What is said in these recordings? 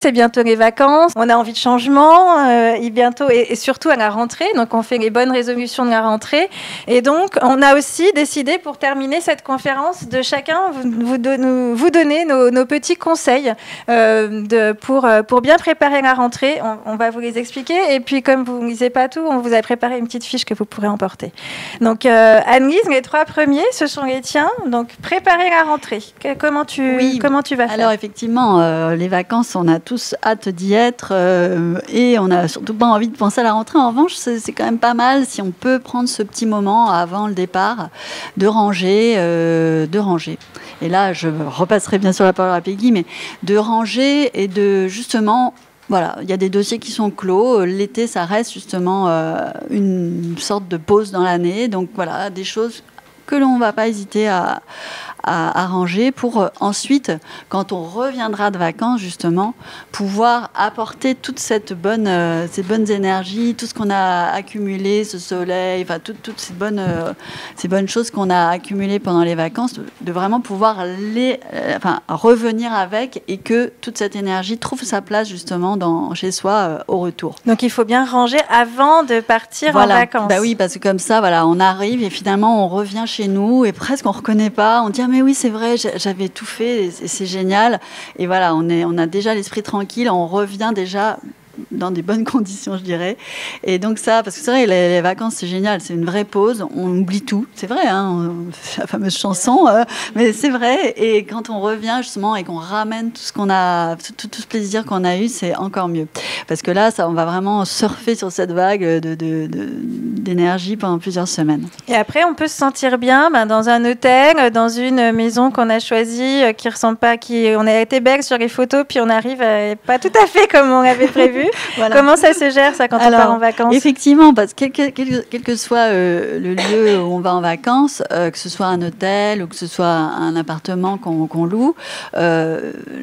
C'est bientôt les vacances, on a envie de changement, bientôt et surtout à la rentrée, donc on fait les bonnes résolutions de la rentrée. Et donc, on a aussi décidé pour terminer cette conférence de chacun vous donner nos petits conseils pour bien préparer la rentrée. On va vous les expliquer. Et puis, comme vous ne lisez pas tout, on vous a préparé une petite fiche que vous pourrez emporter. Donc, Anne-Lise, les 3 premiers, ce sont les tiens. Donc, préparer la rentrée. Comment tu vas faire? Alors, effectivement, les vacances, on a tous hâte d'y être et on n'a surtout pas envie de penser à la rentrée. En revanche, c'est quand même pas mal si on peut prendre ce petit moment avant le départ de ranger. Et là, je repasserai bien sûr la parole à Peggy, mais de ranger et de justement... Voilà, il y a des dossiers qui sont clos. L'été, ça reste justement une sorte de pause dans l'année. Donc voilà, des choses que l'on ne va pas hésiter à ranger pour ensuite, quand on reviendra de vacances, justement, pouvoir apporter toute ces bonnes énergies, tout ce qu'on a accumulé, ce soleil, enfin, toutes ces bonnes choses qu'on a accumulées pendant les vacances, de vraiment pouvoir revenir avec et que toute cette énergie trouve sa place, justement, chez soi au retour. Donc, il faut bien ranger avant de partir en vacances. Bah oui, parce que comme ça, voilà, on arrive et finalement, on revient chez nous et presque on ne reconnaît pas. On dit, ah mais oui, c'est vrai, j'avais tout fait et c'est génial. Et voilà, on a déjà l'esprit tranquille, on revient déjà dans des bonnes conditions, je dirais. Et donc ça, parce que c'est vrai, les vacances, c'est génial, c'est une vraie pause, on oublie tout, c'est vrai, hein, la fameuse chanson, mais c'est vrai. Et quand on revient justement et qu'on ramène tout ce qu'on a, tout ce plaisir qu'on a eu, c'est encore mieux. Parce que là, on va vraiment surfer sur cette vague d'énergie pendant plusieurs semaines. Et après, on peut se sentir bien dans un hôtel, dans une maison qu'on a choisie, qui ressemble pas, on a été belle sur les photos, puis on arrive pas tout à fait comme on l'avait prévu. Voilà. Comment ça se gère, ça, quand on part en vacances? Effectivement, parce que quel que soit le lieu où on va en vacances, que ce soit un hôtel ou que ce soit un appartement qu'on loue,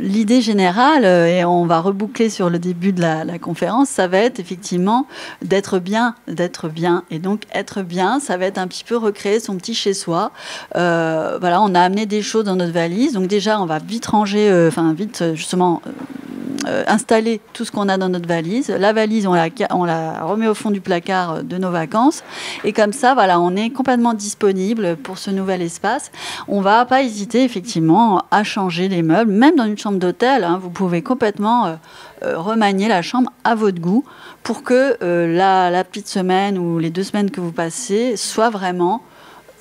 l'idée générale, et on va reboucler sur le début de la conférence, ça va être effectivement d'être bien. Et donc, être bien, ça va être un petit peu recréer son petit chez-soi. Voilà, on a amené des choses dans notre valise. Donc déjà, on va vite ranger, justement... installer tout ce qu'on a dans notre valise. La valise, on la remet au fond du placard de nos vacances. Et comme ça, voilà, on est complètement disponible pour ce nouvel espace. On ne va pas hésiter, effectivement, à changer les meubles. Même dans une chambre d'hôtel, hein, vous pouvez complètement remanier la chambre à votre goût pour que la petite semaine ou les 2 semaines que vous passez soient vraiment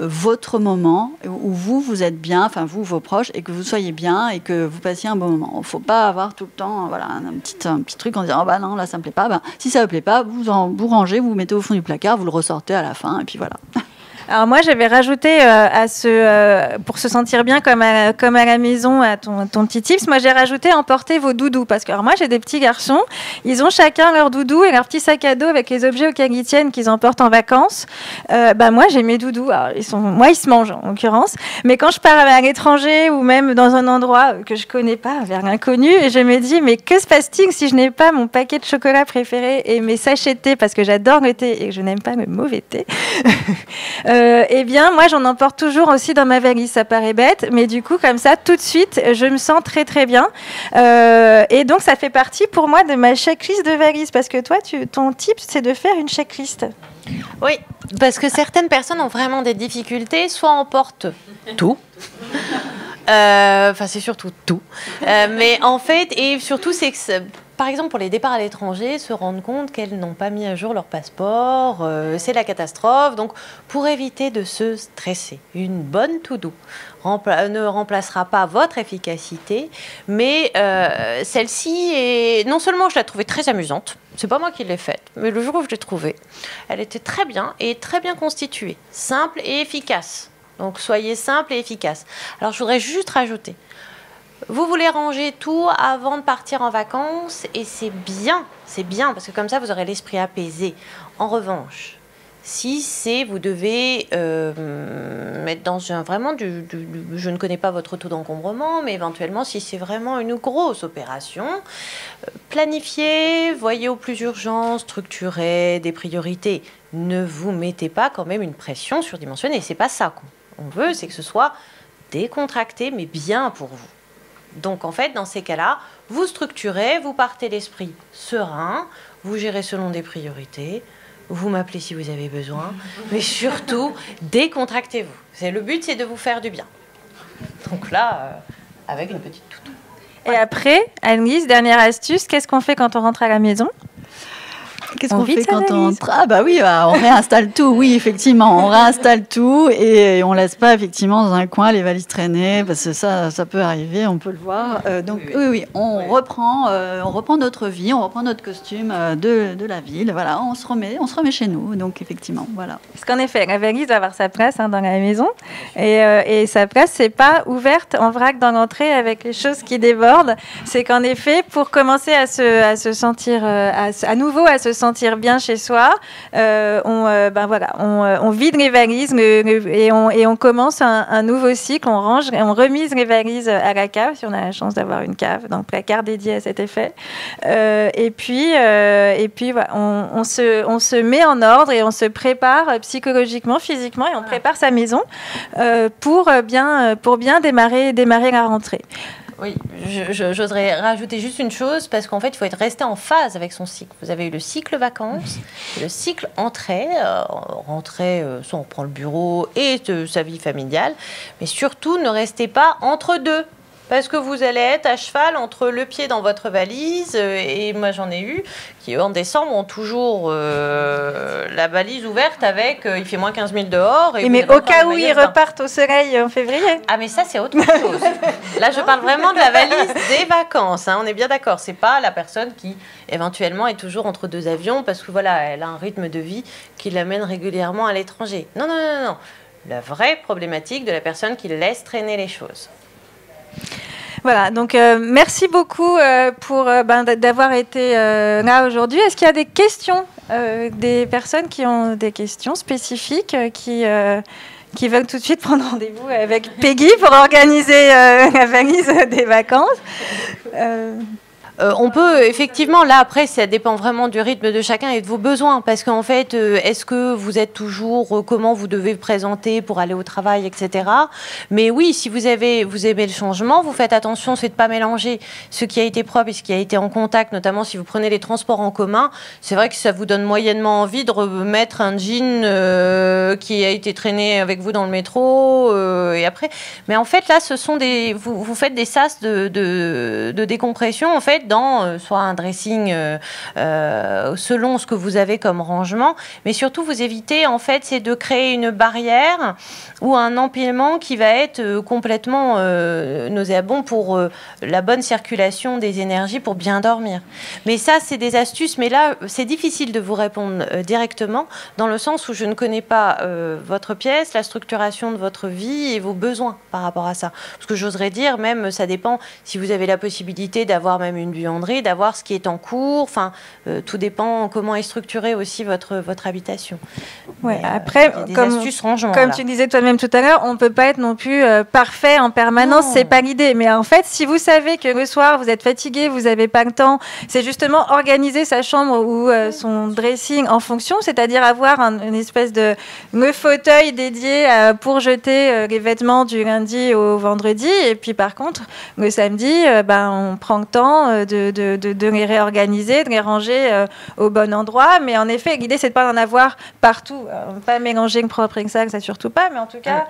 votre moment où vous êtes bien, enfin vous, vos proches, et que vous soyez bien et que vous passiez un bon moment. Il ne faut pas avoir tout le temps un petit truc en disant « Oh non, là ça ne me plaît pas ». Si ça ne vous plaît pas, vous rangez, vous mettez au fond du placard, vous le ressortez à la fin et puis voilà. Alors moi, j'avais rajouté pour se sentir bien comme à la maison, à ton petit tips, moi j'ai rajouté emporter vos doudous. Parce que alors moi, j'ai des petits garçons, ils ont chacun leur doudou et leur petit sac à dos avec les objets auxquels ils tiennent, qu'ils emportent en vacances. Moi, j'ai mes doudous. Alors, ils se mangent en l'occurrence. Mais quand je pars à l'étranger ou même dans un endroit que je connais pas, vers l'inconnu, je me dis, mais que se passe-t-il si je n'ai pas mon paquet de chocolat préféré et mes sachets de thé, parce que j'adore le thé et que je n'aime pas le mauvais thé. Eh bien, moi, j'en emporte toujours aussi dans ma valise. Ça paraît bête, mais du coup, comme ça, tout de suite, je me sens très, très bien. Et donc, ça fait partie pour moi de ma checklist de valise. Parce que toi, ton tip, c'est de faire une checklist. Oui, parce que certaines personnes ont vraiment des difficultés. Soit emportent tout. Enfin, c'est surtout tout. Mais en fait, et surtout, c'est que... Par exemple, pour les départs à l'étranger, se rendre compte qu'elles n'ont pas mis à jour leur passeport, c'est la catastrophe. Donc, pour éviter de se stresser, une bonne to-do ne remplacera pas votre efficacité, mais celle-ci, non seulement je l'ai trouvée très amusante, c'est pas moi qui l'ai faite, mais le jour où je l'ai trouvée, elle était très bien et très bien constituée, simple et efficace. Donc, soyez simple et efficace. Alors, je voudrais juste rajouter... Vous voulez ranger tout avant de partir en vacances et c'est bien parce que comme ça vous aurez l'esprit apaisé. En revanche, si vous devez mettre dans je ne connais pas votre taux d'encombrement, mais éventuellement si c'est vraiment une grosse opération, planifiez, voyez au plus urgent, structurez des priorités. Ne vous mettez pas quand même une pression surdimensionnée. C'est pas ça qu'on veut, c'est que ce soit décontracté mais bien pour vous. Donc, en fait, dans ces cas-là, vous structurez, vous partez l'esprit serein, vous gérez selon des priorités, vous m'appelez si vous avez besoin, mais surtout, décontractez-vous. Le but, c'est de vous faire du bien. Donc là, avec une petite toutou. Et après, Anne-Lise, dernière astuce, qu'est-ce qu'on fait quand on rentre à la maison ? Qu'est-ce qu'on fait quand on rentre ? Ah bah oui, on réinstalle tout, oui, effectivement, on réinstalle tout et on laisse pas effectivement dans un coin les valises traîner, parce que ça peut arriver, on peut le voir. Donc oui, on reprend notre vie, on reprend notre costume de la ville, voilà, on se remet chez nous, donc effectivement, voilà. Parce qu'en effet, la valise va avoir sa place dans la maison, et sa place, c'est pas ouverte en vrac dans l'entrée avec les choses qui débordent, c'est qu'en effet, pour commencer à se sentir, à nouveau à se sentir bien chez soi, on vide les valises et on commence un nouveau cycle. On range, on remise les valises à la cave si on a la chance d'avoir une cave, dans le placard dédié à cet effet. Et puis voilà, on se met en ordre et on se prépare psychologiquement, physiquement, et on prépare sa maison pour bien démarrer la rentrée. Oui, j'oserais rajouter juste une chose, parce qu'en fait, il faut être resté en phase avec son cycle. Vous avez eu le cycle vacances, le cycle entrée. Soit on reprend le bureau et sa vie familiale, mais surtout, ne restez pas entre deux. Parce que vous allez être à cheval entre le pied dans votre valise, et moi j'en ai eu, qui en décembre ont toujours la valise ouverte avec il fait moins 15 000 dehors. Mais au cas où ils repartent au soleil en février. Ah mais ça c'est autre chose. Là je parle vraiment de la valise des vacances, hein, on est bien d'accord. C'est pas la personne qui éventuellement est toujours entre deux avions parce que voilà, elle a un rythme de vie qui l'amène régulièrement à l'étranger. Non. La vraie problématique de la personne qui laisse traîner les choses. Voilà, donc merci beaucoup d'avoir été là aujourd'hui. Est-ce qu'il y a des questions, des personnes qui ont des questions spécifiques, qui veulent tout de suite prendre rendez-vous avec Peggy pour organiser la valise des vacances on peut effectivement, là après ça dépend vraiment du rythme de chacun et de vos besoins, parce qu'en fait est-ce que vous êtes toujours comment vous devez vous présenter pour aller au travail, etc. Mais oui, si vous aimez le changement, vous faites attention, c'est de ne pas mélanger ce qui a été propre et ce qui a été en contact, notamment si vous prenez les transports en commun. C'est vrai que ça vous donne moyennement envie de remettre un jean qui a été traîné avec vous dans le métro et après. Mais en fait là, ce sont vous faites des sas de décompression en fait, dans soit un dressing selon ce que vous avez comme rangement, mais surtout vous évitez en fait, c'est de créer une barrière ou un empilement qui va être complètement nauséabond pour la bonne circulation des énergies pour bien dormir. Mais ça c'est des astuces, mais là c'est difficile de vous répondre directement dans le sens où je ne connais pas votre pièce, la structuration de votre vie et vos besoins par rapport à ça. Parce que j'oserais dire même, ça dépend si vous avez la possibilité d'avoir même une buanderie, d'avoir ce qui est en cours, enfin tout dépend comment est structurée aussi votre habitation. Ouais, après, comme tu disais toi-même tout à l'heure, on ne peut pas être non plus parfait en permanence, c'est pas l'idée. Mais en fait, si vous savez que le soir vous êtes fatigué, vous n'avez pas le temps, c'est justement organiser sa chambre ou son dressing en fonction, c'est-à-dire avoir une espèce de fauteuil dédié pour jeter les vêtements du lundi au vendredi, et puis par contre le samedi, on prend le temps de les réorganiser, de les ranger au bon endroit. Mais en effet, l'idée, c'est de ne pas en avoir partout. Pas mélanger le propre et ça surtout pas. Mais en tout cas,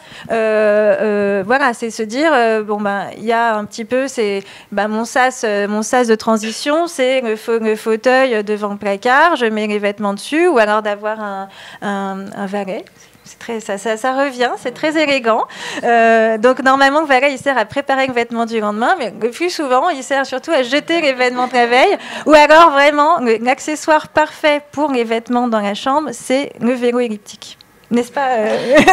voilà, c'est se dire, il y a un petit peu, c'est mon sas de transition, c'est le fauteuil devant le placard, je mets les vêtements dessus, ou alors d'avoir un valet. Ça revient, c'est très élégant. Donc normalement, le valet, il sert à préparer le vêtement du lendemain, mais le plus souvent, il sert surtout à jeter les vêtements de la veille. Ou alors vraiment, l'accessoire parfait pour les vêtements dans la chambre, c'est le vélo elliptique. N'est-ce pas eh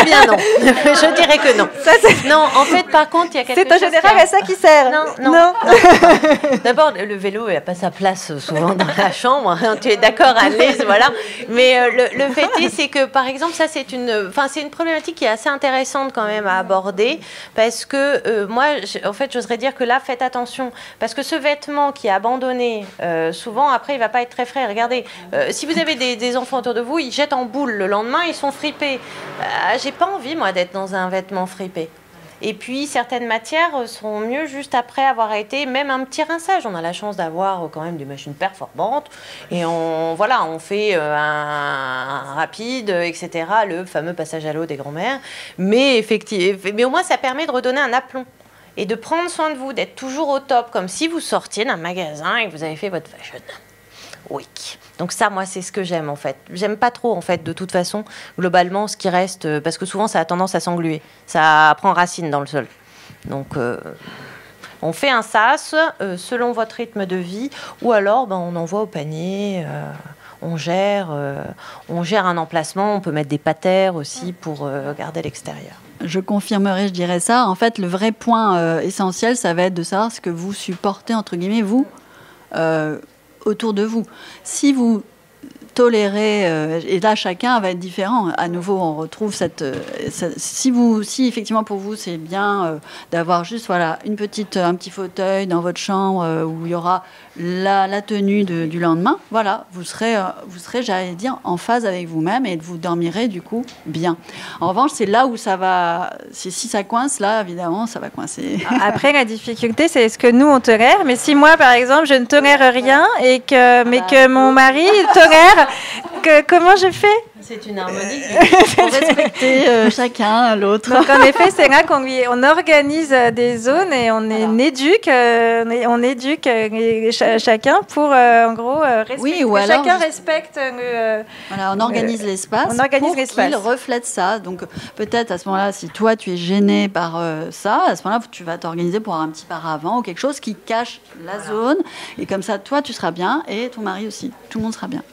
bien non. Je dirais que non. Non, en fait, par contre, il y a quelque chose... C'est en général à ça qui sert. Non. D'abord, le vélo, il n'a pas sa place souvent dans la chambre. Tu es d'accord, Alice, voilà. Mais le fait est, c'est que, par exemple, ça, c'est une problématique qui est assez intéressante quand même à aborder, parce que moi, en fait, j'oserais dire que là, faites attention, parce que ce vêtement qui est abandonné, souvent, après, il ne va pas être très frais. Regardez, si vous avez des enfants autour de vous, ils jettent en boule le lendemain, ils sont fripés. J'ai pas envie, moi, d'être dans un vêtement fripé. Et puis certaines matières seront mieux juste après avoir été même un petit rinçage. On a la chance d'avoir quand même des machines performantes et on fait un rapide, etc. Le fameux passage à l'eau des grands-mères. Mais au moins ça permet de redonner un aplomb et de prendre soin de vous, d'être toujours au top, comme si vous sortiez d'un magasin et que vous avez fait votre fashion week. Donc ça, moi, c'est ce que j'aime en fait. J'aime pas trop en fait, de toute façon, globalement, ce qui reste, parce que souvent, ça a tendance à s'engluer. Ça prend racine dans le sol. Donc, on fait un sas selon votre rythme de vie, ou alors, on envoie au panier. On gère un emplacement. On peut mettre des patères aussi pour garder l'extérieur. Je confirmerai, je dirais ça. En fait, le vrai point essentiel, ça va être de savoir ce que vous supportez, entre guillemets, vous, autour de vous. Si vous tolérez, et là chacun va être différent. À nouveau, on retrouve si effectivement pour vous c'est bien d'avoir juste un petit fauteuil dans votre chambre où il y aura la tenue du lendemain, voilà, vous serez, j'allais dire, en phase avec vous-même et vous dormirez du coup bien. En revanche, c'est là où ça va, si ça coince, là évidemment ça va coincer. Après, la difficulté, c'est est-ce que nous on tolère, mais si moi par exemple je ne tolère rien mais que mon mari tolère, comment je fais? C'est une harmonie. Pour respecter chacun l'autre. Donc en effet, c'est là qu'on organise des zones et on éduque chacun pour en gros respecter. Oui, alors, chacun respecte. On organise l'espace. On organise pour l'espace. qu'il reflète ça. Donc peut-être à ce moment-là, si toi tu es gêné par ça, à ce moment-là, tu vas t'organiser pour avoir un petit paravent ou quelque chose qui cache la zone. Et comme ça, toi tu seras bien et ton mari aussi. Tout le monde sera bien.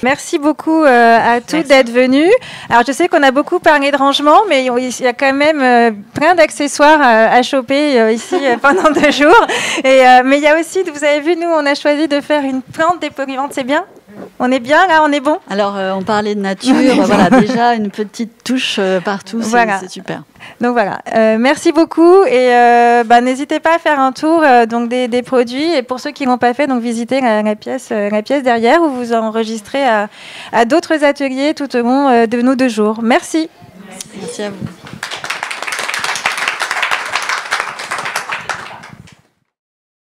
Merci beaucoup à tous d'être venus. Alors, je sais qu'on a beaucoup parlé de rangement, mais il y a quand même plein d'accessoires à choper ici pendant 2 jours. Mais il y a aussi, vous avez vu, nous, on a choisi de faire une plante dépolluante. C'est bien? On est bien, là, on est bon? Alors, on parlait de nature. Voilà, déjà, une petite touche partout, c'est super. Donc voilà, merci beaucoup et n'hésitez pas à faire un tour donc des produits et pour ceux qui l'ont pas fait, donc visitez la pièce derrière où vous enregistrez à d'autres ateliers tout au long de nos 2 jours. Merci. Merci à vous.